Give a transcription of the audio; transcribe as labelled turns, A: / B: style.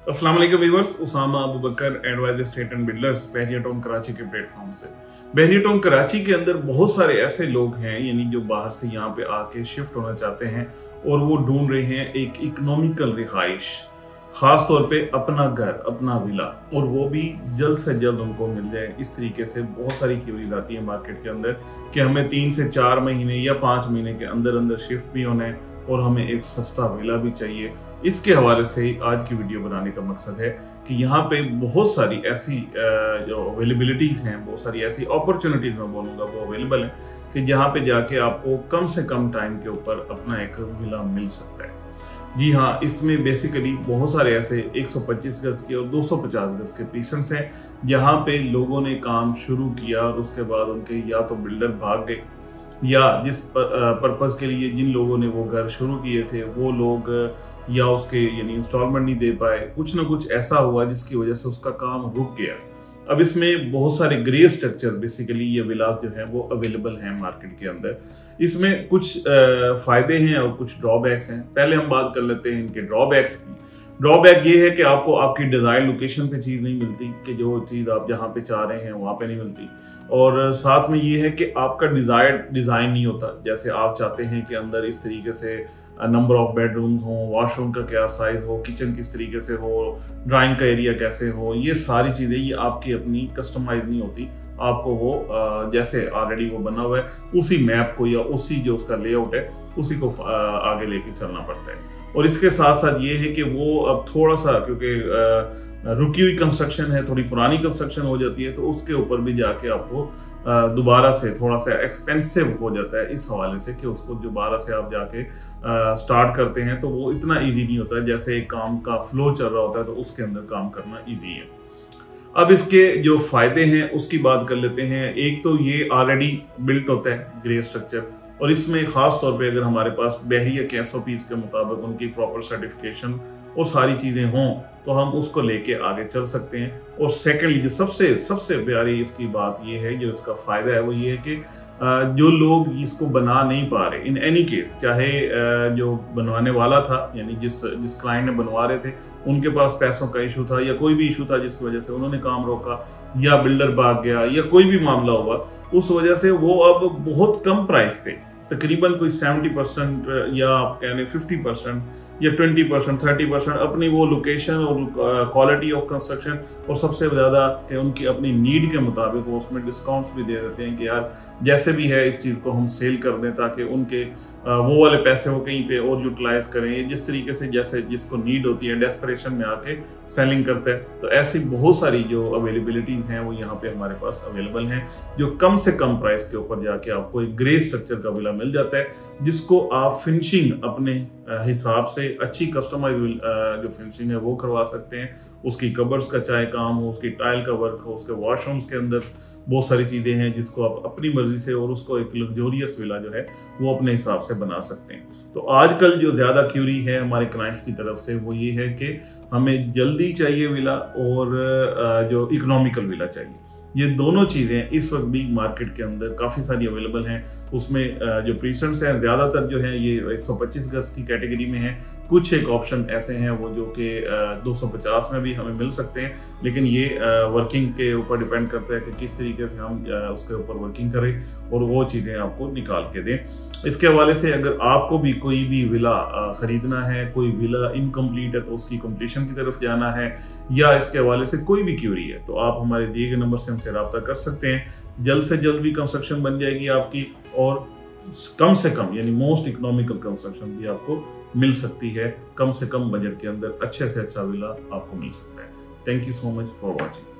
A: अस्सलाम वालेकुम viewers, Usama Abu Bakar advise estate and builders Bahria town Karachi के प्लेटफॉर्म से। बहरिया टाउन कराची के अंदर बहुत सारे ऐसे लोग हैं यानी जो बाहर से यहाँ पे आके शिफ्ट होना चाहते हैं और वो ढूंढ रहे हैं एक इकोनॉमिकल रिहाइश, खास तौर पे अपना घर, अपना विला, और वो भी जल्द से जल्द उनको मिल जाए। इस तरीके से बहुत सारी क्यूरीज आती है मार्केट के अंदर कि हमें 3 से 4 महीने या 5 महीने के अंदर अंदर शिफ्ट भी होना है और हमें एक सस्ता विला भी चाहिए। इसके हवाले से ही आज की वीडियो बनाने का मकसद है कि यहाँ पे बहुत सारी ऐसी जो अवेलेबिलिटीज हैं, बहुत सारी ऐसी अपॉर्चुनिटीज मैं बोलूँगा वो अवेलेबल हैं कि जहाँ पे जाके आपको कम से कम टाइम के ऊपर अपना एक विला मिल सकता है। जी हाँ, इसमें बेसिकली बहुत सारे ऐसे 125 गज के और 250 गज के पीसेंट्स हैं जहाँ पे लोगों ने काम शुरू किया और उसके बाद उनके या तो बिल्डर भाग गए या जिस पर्पज़ के लिए जिन लोगों ने वो घर शुरू किए थे वो लोग या उसके यानी इंस्टॉलमेंट नहीं दे पाए, कुछ ना कुछ ऐसा हुआ जिसकी वजह से उसका काम रुक गया। अब इसमें बहुत सारे ग्रे स्ट्रक्चर बेसिकली ये विलास जो है वो अवेलेबल हैं मार्केट के अंदर। इसमें कुछ फायदे हैं और कुछ ड्रॉबैक्स हैं। पहले हम बात कर लेते हैं इनके ड्रॉबैक्स की। ड्रॉबैक ये है कि आपको आपकी डिज़ायर लोकेशन पे चीज़ नहीं मिलती, कि जो चीज़ आप जहाँ पे चाह रहे हैं वहाँ पे नहीं मिलती, और साथ में ये है कि आपका डिज़ायर डिज़ाइन नहीं होता जैसे आप चाहते हैं कि अंदर इस तरीके से नंबर ऑफ बेडरूम्स हो, वॉशरूम का क्या साइज हो, किचन किस तरीके से हो, ड्राइंग का एरिया कैसे हो, ये सारी चीज़ें ये आपकी अपनी कस्टमाइज नहीं होती। आपको वो जैसे ऑलरेडी वो बना हुआ है उसी मैप को या उसी जो उसका लेआउट है उसी को आगे लेके चलना पड़ता है। और इसके साथ साथ ये है कि वो अब थोड़ा सा क्योंकि रुकी हुई कंस्ट्रक्शन है, थोड़ी पुरानी कंस्ट्रक्शन हो जाती है, तो उसके ऊपर भी जाके आपको दोबारा से थोड़ा सा एक्सपेंसिव हो जाता है इस हवाले से कि उसको दोबारा से आप जाके स्टार्ट करते हैं तो वो इतना इजी नहीं होता है जैसे एक काम का फ्लो चल रहा होता है तो उसके अंदर काम करना इजी है। अब इसके जो फायदे हैं उसकी बात कर लेते हैं। एक तो ये ऑलरेडी बिल्ट होता है ग्रे स्ट्रक्चर, और इसमें खास तौर पे अगर हमारे पास बहरिया के SOPs के मुताबिक उनकी प्रॉपर सर्टिफिकेशन और सारी चीज़ें हों तो हम उसको लेके आगे चल सकते हैं। और सेकेंडली जो सबसे प्यारी इसकी बात ये है, जो इसका फ़ायदा है वो ये है कि जो लोग इसको बना नहीं पा रहे इन एनी केस, चाहे जो बनवाने वाला था यानी जिस क्लाइंट ने बनवा रहे थे उनके पास पैसों का इशू था या कोई भी इशू था जिसकी वजह से उन्होंने काम रोका या बिल्डर भाग गया या कोई भी मामला हुआ, उस वजह से वो अब बहुत कम प्राइस पे तकरीबन कोई 70% या आप कह लें 50% या 20% 30% अपनी वो लोकेशन और क्वालिटी ऑफ कंस्ट्रक्शन और सबसे ज़्यादा कि उनकी अपनी नीड के मुताबिक वो उसमें डिस्काउंट्स भी दे देते हैं कि यार जैसे भी है इस चीज़ को हम सेल कर दें ताकि उनके वो वाले पैसे वो कहीं पे और यूटिलाइज करें, जिस तरीके से जैसे जिसको नीड होती है डेस्परेशन में आके सेलिंग करते हैं। तो ऐसी बहुत सारी जो अवेलेबिलिटीज़ हैं वो यहाँ पे हमारे पास अवेलेबल हैं जो कम से कम प्राइस के ऊपर जाके आपको एक ग्रे स्ट्रक्चर का विला मिल जाता है जिसको आप फिनिशिंग अपने हिसाब से अच्छी कस्टमाइज जो फिनिशिंग है वो करवा सकते हैं। उसकी कबर्स का चाहे काम हो, उसकी टाइल का वर्क हो, उसके वॉशरूम्स के अंदर बहुत सारी चीज़ें हैं जिसको आप अपनी मर्जी से और उसको एक लग्जोरियस विला जो है वो अपने हिसाब से बना सकते हैं। तो आजकल जो ज़्यादा क्यूरी है हमारे क्लाइंट्स की तरफ से वो ये है कि हमें जल्दी चाहिए विला और जो इकोनॉमिकल विला चाहिए। ये दोनों चीज़ें इस वक्त भी मार्केट के अंदर काफ़ी सारी अवेलेबल हैं। उसमें जो प्रीसेंट्स हैं ज़्यादातर जो है ये 125 गज की कैटेगरी में हैं। कुछ एक ऑप्शन ऐसे हैं वो जो कि 250 में भी हमें मिल सकते हैं, लेकिन ये वर्किंग के ऊपर डिपेंड करता है कि किस तरीके से हम उसके ऊपर वर्किंग करें और वो चीज़ें आपको निकाल के दें। इसके हवाले से अगर आपको भी कोई भी विला ख़रीदना है, कोई विला इनकम्प्लीट है तो उसकी कम्प्लीशन की तरफ जाना है, या इसके हवाले से कोई भी क्यूरी है तो आप हमारे दिए गए नंबर से हमसे रब्ता कर सकते हैं। जल्द से जल्द भी कंस्ट्रक्शन बन जाएगी आपकी और कम से कम यानी मोस्ट इकोनॉमिकल कंस्ट्रक्शन भी आपको मिल सकती है। कम से कम बजट के अंदर अच्छे से अच्छा विला आपको मिल सकता है। Thank you so much for watching.